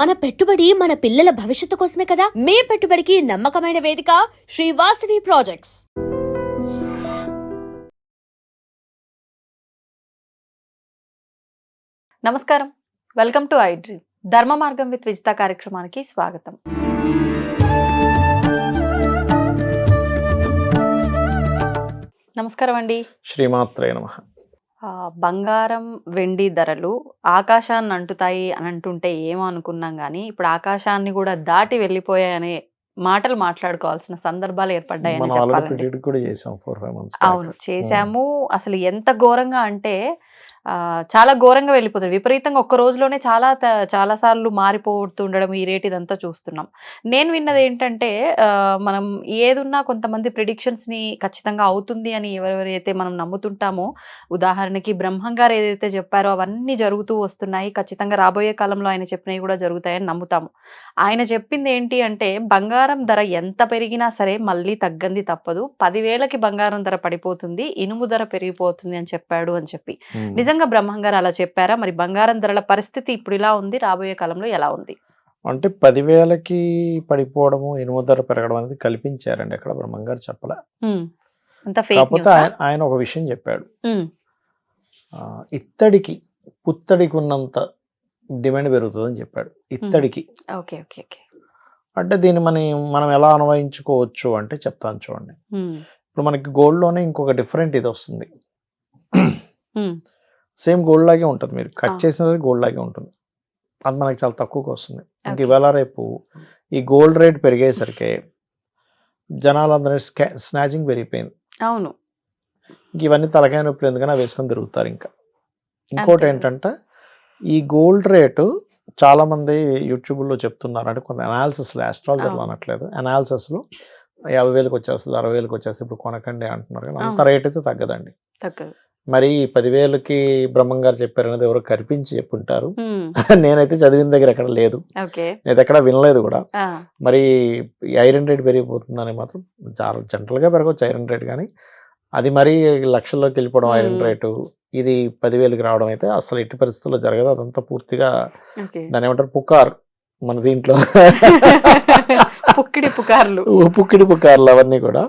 మన పెట్టుబడి మన పిల్లల భవిష్యత్తు కోసమే కదా. మీ పెట్టుబడికి నమ్మకమైన వేదిక శ్రీ వాసవి ప్రాజెక్ట్స్. నమస్కారం, వెల్కమ్ టు ఐ డ్రీమ్. ధర్మ మార్గం విత్ విజిత కార్యక్రమానికి స్వాగతం. నమస్కారం అండి. శ్రీమాత్రే నమః. బంగారం వెండి ధరలు ఆకాశాన్ని అంటుతాయి అని అంటుంటే ఏమో అనుకున్నాం, కానీ ఇప్పుడు ఆకాశాన్ని కూడా దాటి వెళ్ళిపోయాయనే మాటలు మాట్లాడుకోవాల్సిన సందర్భాలు ఏర్పడ్డాయని చెప్పాలి. అవును, చేశాము. అసలు ఎంత ఘోరంగా అంటే చాలా ఘోరంగా వెళ్ళిపోతుంది. విపరీతంగా ఒక్క రోజులోనే చాలా సార్లు మారిపోతుండడం, ఈ రేట్ ఇదంతా చూస్తున్నాం. నేను విన్నది ఏంటంటే మనం ఏదున్నా కొంతమంది ప్రిడిక్షన్స్ ని ఖచ్చితంగా అవుతుంది అని ఎవరెవరైతే మనం నమ్ముతుంటామో, ఉదాహరణకి బ్రహ్మం గారు ఏదైతే చెప్పారో అవన్నీ జరుగుతూ వస్తున్నాయి. ఖచ్చితంగా రాబోయే కాలంలో ఆయన చెప్పినవి కూడా జరుగుతాయని నమ్ముతాము. ఆయన చెప్పింది ఏంటి అంటే, బంగారం ధర ఎంత పెరిగినా సరే మళ్ళీ తగ్గంది తప్పదు, 10,000కి బంగారం ధర పడిపోతుంది, ఇనుము ధర పెరిగిపోతుంది అని చెప్పాడు అని చెప్పి. నిజంగా బ్రహ్మం గారు అలా చెప్పారా? మరి బంగారం ధరల పరిస్థితి ఇప్పుడు ఇలా ఉంది, రాబోయే కాలంలో ఎలా ఉంది? అంటే 10,000కి పడిపోవడము, ఇనుము ధర పెరగడం అనేది కల్పించారండి, అక్కడ బ్రహ్మం గారు చెప్పలే. కాకపోతే ఆయన ఒక విషయం చెప్పాడు, ఇత్తడికి పుత్తడికి ఉన్నంత డిమాండ్ పెరుగుతుందని చెప్పాడు. ఇత్తడికి అంటే దీన్ని మనం ఎలా అన్వయించుకోవచ్చు అంటే చెప్తాను చూడండి. ఇప్పుడు మనకి గోల్డ్ లోనే ఇంకొక డిఫరెంట్ ఇది వస్తుంది. సేమ్ గోల్డ్ లాగే ఉంటుంది, మీరు కట్ చేసినది గోల్డ్ లాగే ఉంటుంది, అది మనకి చాలా తక్కువగా వస్తుంది. ఇంక ఇవాళ రేపు ఈ గోల్డ్ రేట్ పెరిగేసరికి జనాలందరూ స్నాచింగ్ పెరిగిపోయింది. అవును, ఇవన్నీ తలకాయ నొప్పి ఎందుకని వేసుకొని తిరుగుతారు. ఇంకా ఇంకోటి ఏంటంటే, ఈ గోల్డ్ రేటు చాలా మంది యూట్యూబ్లో చెప్తున్నారు, అంటే కొంత అనాలిసిస్లో, ఆస్ట్రాలజర్లో అనట్లేదు, అనాలిసిస్లో 50,000కి వచ్చేస్తుంది, 60,000కి వచ్చేస్తుంది, ఇప్పుడు కొనకండి అంటున్నారు. కానీ అంత రేట్ అయితే తగ్గదండి. మరి 10,000కి బ్రహ్మం గారు చెప్పారు అనేది ఎవరు కనిపించి చెప్పుంటారు. నేనైతే చదివిన దగ్గర ఎక్కడ లేదు, నేను ఎక్కడ వినలేదు కూడా. మరి ఐరన్ రేట్ పెరిగిపోతుందని మాత్రం చాలా జనరల్గా పెరగవచ్చు ఐరన్ రేట్, కానీ అది మరీ లక్షల్లోకి వెళ్ళిపోవడం ఐరన్ రేటు, ఇది 10,000కి రావడం అయితే అసలు ఎట్టి పరిస్థితుల్లో జరగదు. అదంతా పూర్తిగా దాని ఏమంటారు, పుకార్ మన దీంట్లో పుక్కిడి పుకార్లు అవన్నీ కూడా.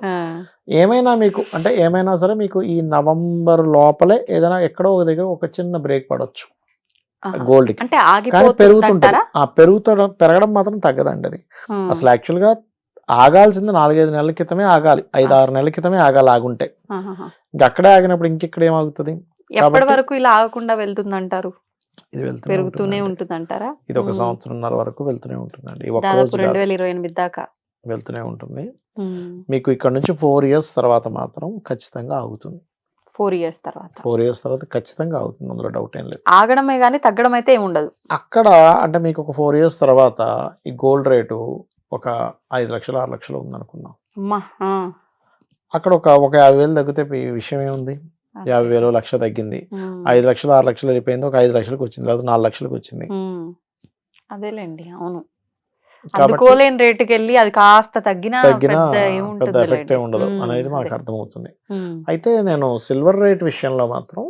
ఏమైనా మీకు అంటే ఏమైనా సరే మీకు ఈ నవంబర్ లోపలే ఏదైనా ఎక్కడో ఒక దగ్గర ఒక చిన్న బ్రేక్ పడవచ్చు గోల్డ్ కి. కానీ పెరుగుతుంటారు, పెరగడం మాత్రం తగ్గదండి. అది అసలు యాక్చువల్ గా ఆగాల్సింది 4-5 నెలల క్రితమే ఆగాలి, 5-6 నెలల క్రితమే ఆగాలి. ఆగుంటే ఇంకా అక్కడే ఆగినప్పుడు ఇంకెక్కడ ఏమాగుతుంది? ఎప్పటి వరకు ఇలా ఆగకుండా వెళ్తుందంటారు? ఇది పెరుగుతూనే ఉంటుందంటారా? ఇది 1 సంవత్సరంన్నర వరకు వెళ్తూనే ఉంటుందండి, 2028 దాకా వెళ్తూనే ఉంటుంది. మీకు ఇక్కడ నుంచి 4 years తర్వాత మాత్రం ఖచ్చితంగా ఆగుతుంది. 4 years తర్వాత ఖచ్చితంగా ఆగుతుంది, అందులో డౌట్ ఏం లేదు. ఆగడమే గానీ తగ్గడం అయితే ఏమి ఉండదు అక్కడ. అంటే మీకు ఒక 4 years తర్వాత ఈ గోల్డ్ రేటు ఒక 5 లక్షలు 6 లక్షలు ఉందనుకుందాం. అక్కడ ఒక 50,000 తగ్గితే విషయం ఏముంది? 50,000 1,00,000 తగ్గింది, 5 లక్షలు 6 లక్షలు వెళ్ళిపోయింది, ఒక 5 లక్షలకు వచ్చింది, లేదా 4 లక్షలకు వచ్చింది. అదేలేండి, అవును. అందుకోలేని రేటుకి వెళ్ళి అది కాస్త తగ్గిన పెద్ద ఎఫెక్ట్ ఏ ఉండదు అనేది మనకు అర్థమవుతుంది. అయితే నేను సిల్వర్ రేట్ విషయంలో మాత్రం,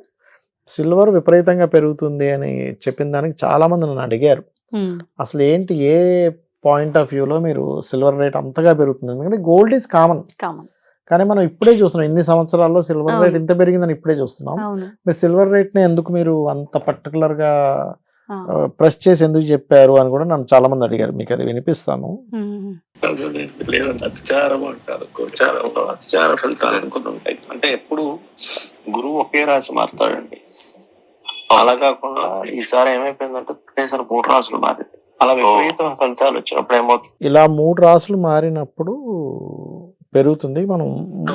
సిల్వర్ విపరీతంగా పెరుగుతుంది అని చెప్పిన దానికి చాలా మంది నన్ను అడిగారు, అసలు ఏంటి, ఏ పాయింట్ ఆఫ్ వ్యూలో మీరు సిల్వర్ రేట్ అంతగా పెరుగుతుంది? ఎందుకంటే గోల్డ్ ఈజ్ కామన్, కానీ మనం ఇప్పుడే చూస్తున్నాం, ఇన్ని సంవత్సరాల్లో సిల్వర్ రేట్ ఇంత పెరిగిందని ఇప్పుడే చూస్తున్నాం. మీరు సిల్వర్ రేట్ ని ఎందుకు మీరు అంత పర్టికులర్ గా ప్రెస్ చేసి ఎందుకు చెప్పారు అని కూడా నన్ను చాలా మంది అడిగారు. మీకు అది వినిపిస్తాను. అతిచార ఫలితాలు అనుకుని ఉంటాయి. అంటే ఎప్పుడు గురువు ఒకే రాశి మారుతాడండి, అలా కాకుండా ఈసారి ఏమైపోయిందంటే ఒకేసారి 3 రాసులు మారింది. అలా విపరీత ఫలితాలు వచ్చినప్పుడు ఏమవుతుంది, ఇలా 3 రాసులు మారినప్పుడు పెరుగుతుంది. మనం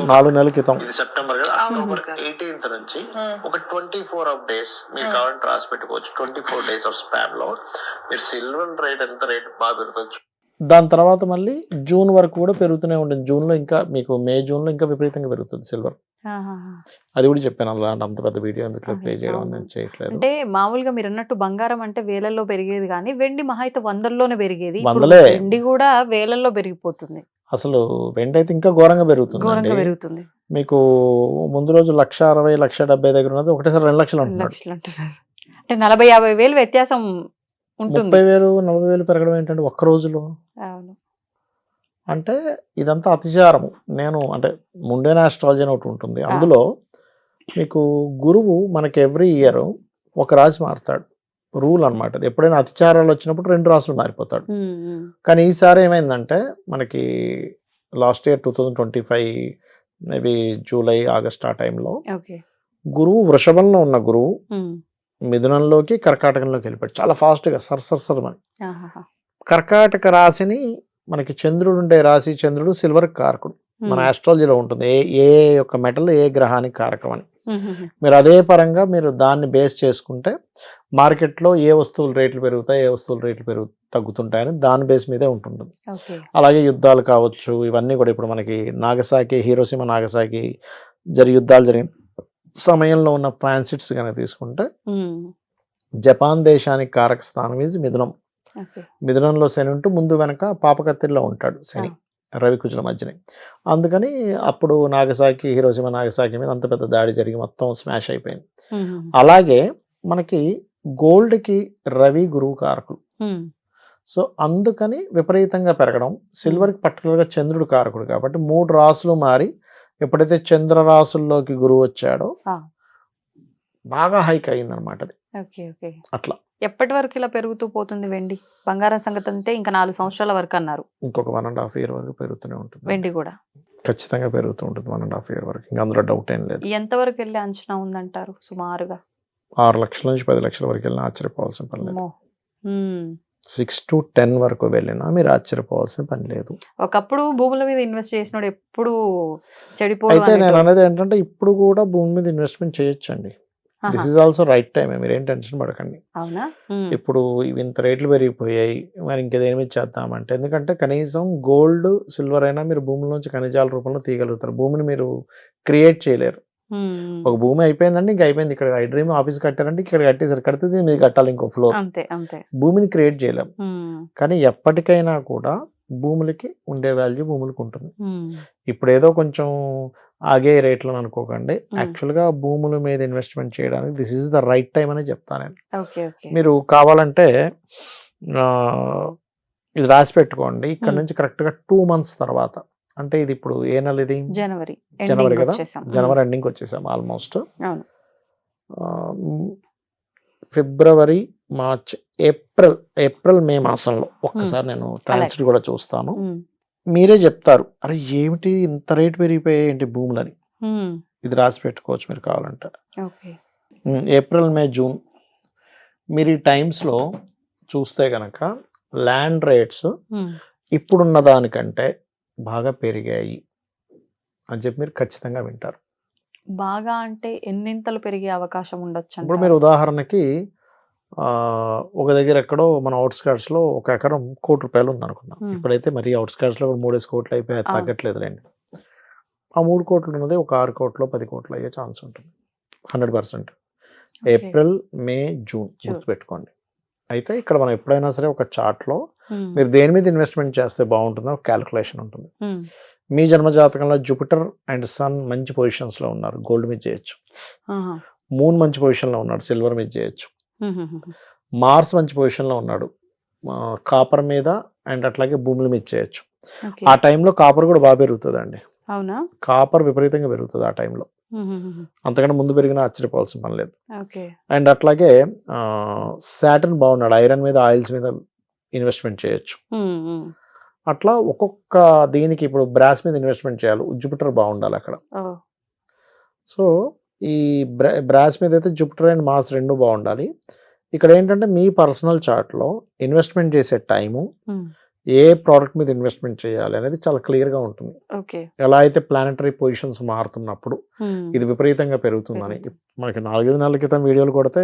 4 నెలల క్రితం, ఇది సెప్టెంబర్ కదా, అక్టోబర్ 18th నుంచి ఒక 24 days మీరు కావాలంటే రాసి పెట్టుకోవచ్చు. 24 days ఆఫ్ స్పాన్ లో మీరు సిల్వర్ రేట్ ఎంత రేట్ బాగా పెరుగుతుంది. దాని తర్వాత మళ్ళీ జూన్ వరకు కూడా పెరుగుతూనే ఉంటుంది. జూన్ లో ఇంకా మీకు జూన్ లో ఇంకా విపరీతంగా పెరుగుతుంది సిల్వర్. అది కూడా చెప్పాను, అలా అంత పెద్ద వీడియో ఎందుకు ప్లే చేయడం నేను చేయట్లేదు. అంటే మామూలుగా మీరు అన్నట్టు బంగారం అంటే వేలల్లో పెరిగేది, కానీ వెండి మహా అయితే 100లోనే పెరిగేది. వెండి కూడా వేలల్లో పెరిగిపోతుంది. అసలు వెండి అయితే ఇంకా ఘోరంగా పెరుగుతుంది. మీకు ముందు రోజు 1,60,000 1,70,000 దగ్గర ఉన్నది ఒకటేసారి 2 లక్షలు అంటున్నారు. అంటే 40-50 వేలు వ్యత్యాసం ఉంటుంది. 30,000 40,000 పెరగడం ఏంటంటే ఒక్క రోజులో. అవును. అంటే ఇదంతా అతిచారము. నేను అంటే ముండేన్ ఆస్ట్రాలజీ అని ఒకటి ఉంటుంది. ఆ. అందులో మీకు గురువు మనకి ఎవ్రీ ఇయర్ ఒక రాశి మారుతాడు. రూల్ అన్నమాట. అది ఎప్పుడైనా అతిచారాలు వచ్చినప్పుడు 2 రాసులు మారిపోతాడు. కానీ ఈసారి ఏమైందంటే మనకి last year 2025 maybe July August ఆ టైంలో ఓకే. గురువు వృషభంలో ఉన్న గురువు మిథునంలోకి కర్కాటకంలోకి వెళ్ళిపోయాడు చాలా ఫాస్ట్గా సర్సర్సరమని. కర్కాటక రాశిని మనకి చంద్రుడు ఉండే రాశి, చంద్రుడు సిల్వర్ కారకుడు మన ఆస్ట్రాలజీలో ఉంటుంది. ఏ యొక్క మెటల్ ఏ గ్రహానికి కారకం అని. మీరు అదే పరంగా మీరు దాన్ని బేస్ చేసుకుంటే మార్కెట్లో ఏ వస్తువుల రేట్లు పెరుగుతాయి, ఏ వస్తువుల రేట్లు తగ్గుతుంటాయని దాని బేస్ మీదే ఉంటుంది. అలాగే యుద్ధాలు కావచ్చు, ఇవన్నీ కూడా ఇప్పుడు మనకి నాగసాకి, హీరోషిమా నాగసాకి యుద్ధాలు జరిగిన సమయంలో ఉన్న ట్రాన్సిట్స్ కనుక తీసుకుంటే జపాన్ దేశానికి కారక స్థానం ఇది మిథునం. మిథునంలో శని ఉంటూ ముందు వెనక పాపకత్తిలో ఉంటాడు శని రవికుజుల మధ్యనే. అందుకని అప్పుడు నాగసాకి, హీరోషిమా నాగసాకి మీద అంత పెద్ద దాడి జరిగి మొత్తం స్మాష్ అయిపోయింది. అలాగే మనకి గోల్డ్కి రవి గురువు కారకులు. సో అందుకని విపరీతంగా పెరగడం. సిల్వర్కి పర్టికులర్గా చంద్రుడు కారకుడు కాబట్టి 3 రాసులు మారి ఎప్పుడైతే చంద్ర రాసుల్లోకి గురువు వచ్చాడో బాగా హైక్ అయిందనమాట అది. అట్లా ఎప్పటి వరకు ఇలా పెరుగుతూ పోతుంది వెండి? బంగారం సంగతి అంతే, ఇంకా 4 సంవత్సరాల వరకు అన్నారు. ఇంకొక 1.5 year వరకు పెరుగుతూనే ఉంటుంది. వెండి కూడా ఖచ్చితంగా పెరుగుతూ ఉంటుంది 1.5 year వరకు. ఇంకా అందులో డౌట్ ఏం లేదు. ఎంత వరకు వెళ్ళే అంచనా ఉందంటారు సుమారుగా? 6 లక్షల నుంచి 10 లక్షల వరకు వెళ్ళినా ఆశ్చర్యపోవాల్సిన పని లేదు. 6 to 10 వరకు వెళ్ళినా మీరు ఆశ్చర్యపోవాల్సిన పని లేదు. ఒకప్పుడు భూముల మీద ఇన్వెస్ట్ చేసినోడు ఎప్పుడు అయితే చెడిపోవడం. నేను అనేది ఏంటంటే ఇప్పుడు కూడా భూమి మీద ఇన్వెస్ట్మెంట్ చేయొచ్చండి. This is also right time. మీరేం టెన్షన్ పడకండి. అవునా? ఇప్పుడు ఇంత రేట్లు పెరిగిపోయాయి, మరి ఇంకా దేని మీద చేద్దామంటే, ఎందుకంటే కనీసం గోల్డ్ సిల్వర్ అయినా మీరు భూమిలోంచి ఖనిజాల రూపంలో తీయగలుగుతారు. భూమిని మీరు క్రియేట్ చేయలేరు. ఒక భూమి అయిపోయిందండి, ఇంకా అయిపోయింది. ఇక్కడ ఐ డ్రీమ్ ఆఫీస్ కట్టారంటే ఇక్కడ కట్టేసారు, కడితే మీరు కట్టాలి ఇంకో ఫ్లోర్. అంతే అంతే. భూమిని క్రియేట్ చేయలేం. కానీ ఎప్పటికైనా కూడా భూములకి ఉండే వాల్యూ భూములకు ఉంటుంది. ఇప్పుడు ఏదో కొంచెం ఆగే రేట్లు అనుకోకండి. యాక్చువల్గా భూముల మీద ఇన్వెస్ట్మెంట్ చేయడానికి this is the right time అని చెప్తాను నేను. మీరు కావాలంటే ఇది రాసి పెట్టుకోండి. ఇక్కడ నుంచి కరెక్ట్గా 2 months తర్వాత, అంటే ఇది ఇప్పుడు ఏ నెల? ఇది జనవరి కదా. జనవరి ఎండింగ్ వచ్చేసాం ఆల్మోస్ట్. ఫిబ్రవరి, మార్చ్, ఏప్రిల్ మే మాసంలో ఒక్కసారి నేను ట్రాన్సిట్ కూడా చూస్తాను. మీరే చెప్తారు, అరే ఏమిటి ఇంత రేట్ పెరిగిపోయాయి ఏంటి భూములని. ఇది రాసి పెట్టుకోవచ్చు మీరు కావాలంటే. ఏప్రిల్, మే, జూన్ మీరు ఈ టైమ్స్లో చూస్తే కనుక ల్యాండ్ రేట్స్ ఇప్పుడున్న దానికంటే బాగా పెరిగాయి అని చెప్పి మీరు ఖచ్చితంగా వింటారు. బాగా అంటే ఎన్నింతలు పెరిగే అవకాశం ఉండొచ్చు? ఇప్పుడు మీరు ఉదాహరణకి ఒక దగ్గర ఎక్కడో మన అవుట్స్కర్ట్స్లో 1 ఎకరం ₹1,00,00,000 ఉంది అనుకుందాం. ఇప్పుడైతే మరి అవుట్స్కర్ట్స్లో 3 కోట్లు అయిపోయి తగ్గట్లేదులేండి. ఆ 3 కోట్లు ఉన్నది ఒక 6 కోట్లు 10 కోట్లు అయ్యే ఛాన్స్ ఉంటుంది 100%. ఏప్రిల్, మే, జూన్ గుర్తుపెట్టుకోండి. అయితే ఇక్కడ మనం ఎప్పుడైనా సరే ఒక చార్ట్లో మీరు దేని మీద ఇన్వెస్ట్మెంట్ చేస్తే బాగుంటుందో ఒక క్యాలిక్యులేషన్ ఉంటుంది. మీ జన్మజాతకంలో జూపిటర్ అండ్ సన్ మంచి పొజిషన్స్లో ఉన్నారు, గోల్డ్ మీద చేయొచ్చు. మూన్ మంచి పొజిషన్లో ఉన్నాడు, సిల్వర్ మీద చేయొచ్చు. మార్స్ మంచి పొజిషన్లో ఉన్నాడు, కాపర్ మీద అండ్ అట్లాగే భూముల మీద చేయొచ్చు. ఆ టైంలో కాపర్ కూడా బాగా పెరుగుతుందండి. కాపర్ విపరీతంగా పెరుగుతుంది ఆ టైంలో. అంతకంటే ముందు పెరిగినా ఆశ్చర్యపోవాల్సిన పని లేదు. అండ్ అట్లాగే సాటర్న్ బాగున్నాడు, ఐరన్ మీద, ఆయిల్స్ మీద ఇన్వెస్ట్మెంట్ చేయొచ్చు. అట్లా ఒక్కొక్క దీనికి ఇప్పుడు బ్రాస్ మీద ఇన్వెస్ట్మెంట్ చేయాలి, జూపిటర్ బాగుండాలి అక్కడ. సో ఈ బ్రాస్ మీద అయితే జూపిటర్ అండ్ మార్స్ 2 బాగుండాలి. ఇక్కడ ఏంటంటే మీ పర్సనల్ చార్ట్లో ఇన్వెస్ట్మెంట్ చేసే టైము, ఏ ప్రోడక్ట్ మీద ఇన్వెస్ట్మెంట్ చేయాలి అనేది చాలా క్లియర్గా ఉంటుంది. ఎలా అయితే ప్లానటరీ పొజిషన్స్ మారుతున్నప్పుడు ఇది విపరీతంగా పెరుగుతుందని మనకి 4-5 నెలల క్రితం వీడియోలు కొడితే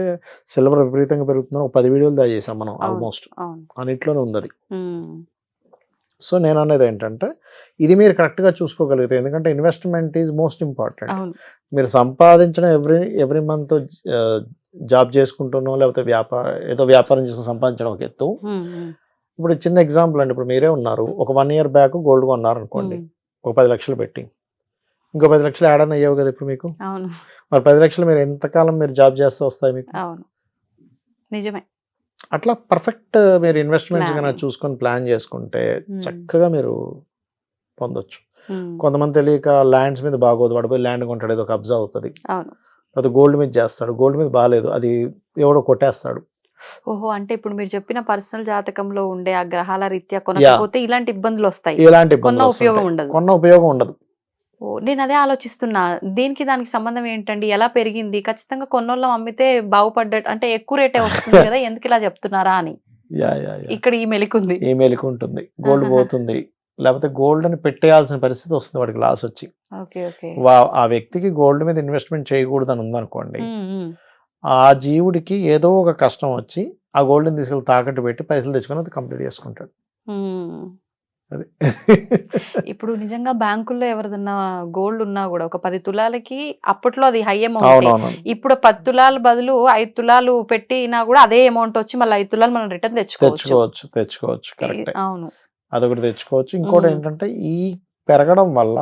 సిల్వర్ విపరీతంగా పెరుగుతుందని 10 వీడియోలు దా చేసాం మనం. ఆల్మోస్ట్ అన్నిట్లోనే ఉంది అది. సో నేను అనేది ఏంటంటే ఇది మీరు కరెక్ట్గా చూసుకోగలిగితే, ఎందుకంటే ఇన్వెస్ట్మెంట్ ఈజ్ మోస్ట్ ఇంపార్టెంట్. మీరు సంపాదించడం ఎవ్రీ మంత్ జాబ్ చేసుకుంటున్నో లేకపోతే ఏదో వ్యాపారం చేసుకుని సంపాదించడం ఒక ఎత్తు. ఇప్పుడు చిన్న ఎగ్జాంపుల్ అండి, ఇప్పుడు మీరే ఉన్నారు, ఒక 1 year బ్యాక్ గోల్డ్ కొన్నారు అనుకోండి, ఒక 10 లక్షలు పెట్టి, ఇంకో 10 లక్షలు యాడ్ అని అయ్యావు కదా ఇప్పుడు మీకు. మరి 10 లక్షలు మీరు ఎంతకాలం మీరు జాబ్ చేస్తూ వస్తాయి మీకు? నిజమే. అట్లా పర్ఫెక్ట్ మీరు ఇన్వెస్ట్మెంట్స్ కనుక Planning. చూసుకొని ప్లాన్ చేసుకుంటే Hmm. చక్కగా మీరు పొందొచ్చు. Hmm. కొంతమంది తెలియక ల్యాండ్స్ మీద బాగోదు, వాడు పోయి ల్యాండ్ కొంటాడు, ఏదో కబ్జా అవుతుంది, అవును. అది గోల్డ్ మీద చేస్తాడు, గోల్డ్ మీద బాగాలేదు, అది ఎవడో కొట్టేస్తాడు. ఓహో, అంటే ఇప్పుడు మీరు చెప్పిన పర్సనల్ జాతకంలో ఉండే ఆ గ్రహాల రీత్యా కొనకపోతే ఇలాంటి ఇబ్బందులు వస్తాయి, ఇలాంటి కొన్న ఇబ్బందులు ఉపయోగం వస్తుంటాయి. ఉండదు. కొన్న ఉపయోగం ఉండదు. ఓ, నేను అదే ఆలోచిస్తున్నా, దానికి సంబంధం ఏంటండి, ఎలా పెరిగింది, ఖచ్చితంగా కొన్నోళ్ళం అమ్మితే బాగుపడ్డట్టు, అంటే ఎక్కువ రేటే వస్తుంది కదా, ఎందుకు ఇలా చెప్తున్నారా అని యా ఇక్కడ ఈ మెలికుంది. ఏ మెలికి ఉంటుంది, గోల్డ్ ఆహాహా. పోతుంది, లేకపోతే గోల్డ్ అని పెట్టేయాల్సిన పరిస్థితి వస్తుంది వాడికి, లాస్ వచ్చి. Okay okay. ఆ వ్యక్తికి గోల్డ్ మీద ఇన్వెస్ట్మెంట్ చేయకూడదు అని ఉందనుకోండి, ఉమ్, ఉమ్. ఆ జీవుడికి ఏదో ఒక కష్టం వచ్చి ఆ గోల్డ్ని తీసుకెళ్ళి తాకట్టు పెట్టి పైసలు తెచ్చుకొని అది కంప్లీట్ చేసుకుంటాడు. ఉమ్. అది ఇప్పుడు నిజంగా బ్యాంకుల్లో ఎవరిదన్నా గోల్డ్ ఉన్నా కూడా ఒక 10 తులాలకి అప్పట్లో అది హై అమౌంట్, అవునవును, ఇప్పుడు 10 తులాల బదులు 5 తులాలు పెట్టినా కూడా అదే అమౌంట్ వచ్చి మళ్ళీ 5 తులాలు మనం రిటర్న్ తెచ్చుకోవచ్చు. కరెక్టే, అవును. అదొకటి తెచ్చుకోవచ్చు. ఇంకోటి ఉమ్. ఏంటంటే ఈ పెరగడం వల్ల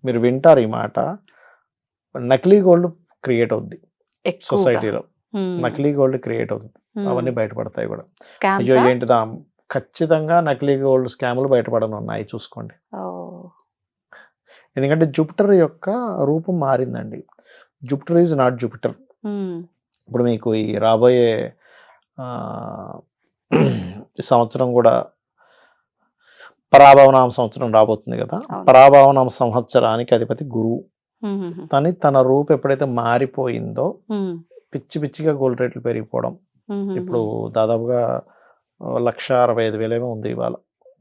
మీరు వింటారు ఈ మాట, నకిలీ గోల్డ్ క్రియేట్ అవుద్ది ఎక్కువగా. సొసైటీలో, నకిలీ గోల్డ్ క్రియేట్ అవుతుంది, అవన్నీ బయటపడతాయి కూడా. అయ్యో స్కామ్స్. ఏంటిదా, ఖచ్చితంగా నకిలీ గోల్డ్ స్కాములు బయటపడనున్నాయి, చూసుకోండి. ఎందుకంటే జూపిటర్ యొక్క రూపం మారిందండి. Jupiter is not Jupiter. ఇప్పుడు మీకు ఈ రాబోయే ఆ, ఈ సంవత్సరం కూడా పరాభవనామ సంవత్సరం రాబోతుంది కదా, అవును. పరాభవనామ సంవత్సరానికి అధిపతి గురువు. తన రూపు ఎప్పుడైతే మారిపోయిందో పిచ్చిగా గోల్డ్ రేట్లు పెరిగిపోవడం. ఇప్పుడు దాదాపుగా 1,65,000 ఏమో ఉంది ఇవాళ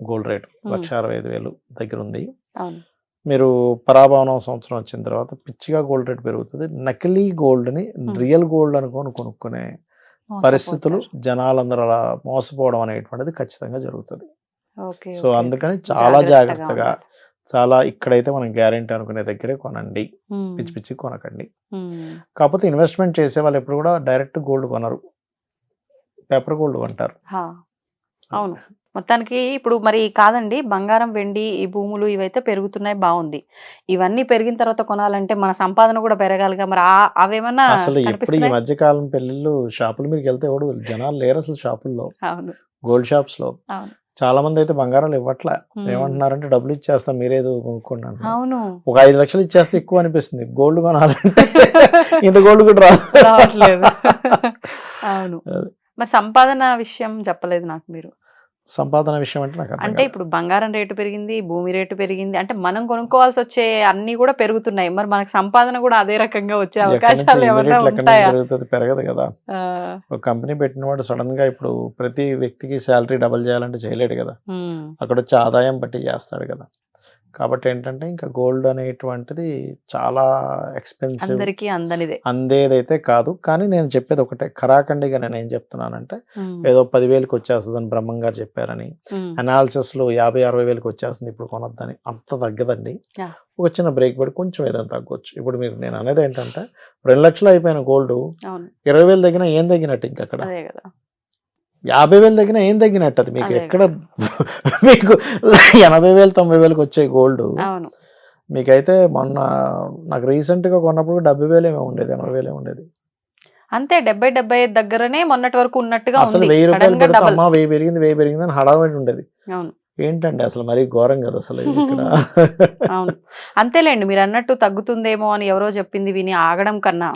గోల్డ్ రేటు, 1,65,000 దగ్గర ఉంది. అవును. మీరు పరాభవనం సంవత్సరం వచ్చిన తర్వాత పిచ్చిగా గోల్డ్ రేట్ పెరుగుతుంది. నకిలీ గోల్డ్ని రియల్ గోల్డ్ అనుకొని కొనుక్కునే పరిస్థితులు జనాలందరూ అలా మోసపోవడం అనేటువంటిది ఖచ్చితంగా జరుగుతుంది. Okay, so okay. అందుకని చాలా జాగ్రత్తగా, చాలా ఇక్కడైతే మనం గ్యారెంటీ అనుకునే దగ్గరే కొనండి, పిచ్చి కొనకండి. కాకపోతే ఇన్వెస్ట్మెంట్ చేసే వాళ్ళు ఎప్పుడు కూడా డైరెక్ట్ గోల్డ్ కొనరు, పేపర్ గోల్డ్ కొంటారు. అవును. మొత్తానికి ఇప్పుడు మరి కాదండి, బంగారం, వెండి, ఈ భూములు ఇవైతే పెరుగుతున్నాయి, బాగుంది. ఇవన్నీ పెరిగిన తర్వాత కొనాలంటే మన సంపాదన కూడా పెరగాలిగా, మరి అవేమన్నా అసలు ఎప్పుడు ఈ కనిపిస్తున్నాయి? మధ్య కాలం పెళ్ళిళ్ళు షాపుల మీదకి వెళ్తే ఎవడు జనాలు లేరు అసలు షాపుల్లో, అవును. గోల్డ్ షాప్స్ లో. అవును. చాలా మంది అయితే బంగారాలు ఇవ్వట్లే, ఉమ్. ఏమంటున్నారంటే డబ్బులు ఇచ్చేస్తాం మీరేదో కొనుక్కోండి అంటున్నారు. అవును. ఒక 5 లక్షలు ఇచ్చేస్తే ఎక్కువ అనిపిస్తుంది, గోల్డ్ కొనాలంటే ఇంత గోల్డ్ కూడా రావట్లేదు. అవును. అది. మరి సంపాదన విషయం చెప్పలేదు నాకు మీరు. సంపాదన విషయం అంటే నాకు అర్థం అంటే కాదు. ఇప్పుడు బంగారం రేటు పెరిగింది, భూమి రేటు పెరిగింది, అంటే మనం కొనుక్కోవాల్సి వచ్చే అన్ని కూడా పెరుగుతున్నాయి. మరి మనకు సంపాదన కూడా అదే రకంగా వచ్చే ఎక్కడి నుంచి అవకాశాలు ఏమన్నా ఇమీడియట్ ఎక్కడి నుంచి ఉంటాయా? పెరుగుతుంది, పెరగదు కదా. ఆ, ఒక కంపెనీ పెట్టిన వాడు సడన్ గా ఇప్పుడు ప్రతి వ్యక్తికి శాలరీ డబల్ చేయాలంటే చేయలేడు కదా, ఉమ్, అక్కడ వచ్చి ఆదాయం బట్టి చేస్తాడు కదా. కాబట్టి ఏంటంటే ఇంకా గోల్డ్ అనేటువంటిది చాలా ఎక్స్పెన్సివ్, అందరికీ అందనిదే. అందేదైతే కాదు. కానీ నేను చెప్పేది ఒకటే, ఖరాఖండిగా నేను ఏం చెప్తున్నానంటే ఉమ్, ఏదో 10,000కి వచ్చేస్తుందని బ్రహ్మం గారు చెప్పారని, ఉమ్, అనాలిసిస్లో 50,000-60,000కి వచ్చేస్తుంది ఇప్పుడు కొనొద్దని, అంత తగ్గదండి. Yeah. ఒక చిన్న బ్రేక్ పడి కొంచెం ఏదైనా తగ్గొచ్చు. ఇప్పుడు మీరు, నేను అనేది ఏంటంటే 2 లక్షలు అయిపోయిన గోల్డ్ అవును, 20,000 తగ్గినా ఏం తగ్గినట్టు, ఇంక అక్కడ అదే కదా. 50,000 తగ్గినా ఏం తగ్గినట్టు, అది మీకు అదే ఎక్కడ మీకు 80,000 90,000కి వచ్చే గోల్డ్ అవును. మీకైతే మొన్న నాకు రీసెంట్గా కొన్నప్పుడు 70,000 ఏమో ఉండేది, 80,000 ఉండేది. అంతే, 70-75 దగ్గరనే మొన్నటి వరకు ఉన్నట్టుగా అసలు ఉంది. 1,000 సడన్ రూపాయలు గా పెడితే డబల్. అమ్మా 1000 పెరిగింది 1000 పెరిగింది అని హడావిడి ఉండేది. అవును. ఏంటండి అసలు మరీ ఘోరం కదా అసలు ఇది ఇక్కడ. అవును, అంతేలేండి. మీరు అన్నట్టు తగ్గుతుందేమో అని ఎవరో చెప్పింది విని ఆగడం కన్నా,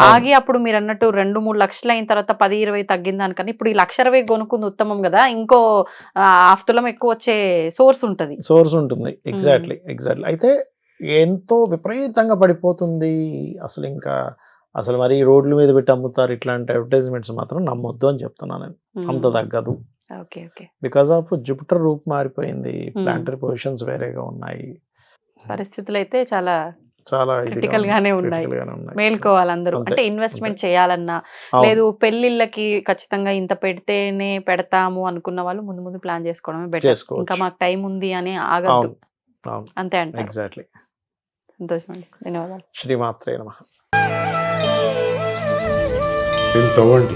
ఆగి అప్పుడు మీరు అన్నట్టు 2-3 లక్షలు అయిన తర్వాత 10-20 తగ్గిన దానికన్నా ఇప్పుడు ఈ 1,20,000 కొనుక్కుంది ఉత్తమం కదా. ఇంకో హాఫ్ తులం ఎక్కువ వచ్చే సోర్స్ ఉంటది. సోర్స్ ఉంటుంది. ఎగ్జాక్ట్లీ. అయితే ఎంతో విపరీతంగా పడిపోతుంది అసలు, ఇంకా అసలు మరి రోడ్ల మీద పెట్టి అమ్ముతారు ఇట్లాంటి అడ్వర్టైజ్మెంట్స్ మాత్రం నమ్మొద్దు అని చెప్తున్నాను నేను. అంత తగ్గదు. Okay, okay. Because of Jupiter రూప్ మారిపోయింది, ప్లానటరీ పొజిషన్స్ వేరేగా ఉన్నాయి, పరిస్థితులు అయితే చాలా చాలా క్రిటికల్ గానే ఉన్నాయి. మేల్కోవాలి అందరూ. అంతే, అంటే ఇన్వెస్ట్మెంట్ చేయాలన్నా, అవును. లేదు పెళ్లిళ్ళకి ఖచ్చితంగా ఇంత పెడితేనే పెడతాము అనుకున్న వాళ్ళు ముందు ముందు ప్లాన్ చేసుకోవడమే బెటర్. చేసుకోవచ్చు. ఇంకా మాకు టైం ఉంది అని ఆగద్దు. అవును, అవును, అంతే అంటారు. ఎగ్జాక్ట్లీ. సంతోషం అండి, ధన్యవాదాలు. శ్రీమాత్రే నమః. దీన్ని తవ్వండి,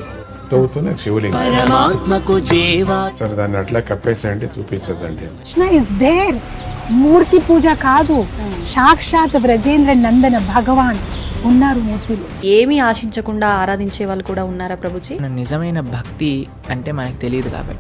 తవ్వుతున్న శివలింగం. పరమాత్మకు జీవా సరే దాన్ని అట్లా కప్పేసేయండి, చూపించదండి. Krishna is there. మూర్తి పూజ కాదు, సాక్షాత్ బ్రజేంద్ర నందన భగవాన్ ఉన్నారు మూర్తిలో. ఏమీ ఆశించకుండా ఆరాధించే వాళ్ళు కూడా ఉన్నారా ప్రభుజీ? నిజమైన భక్తి అంటే మనకు తెలియదు కాబట్టి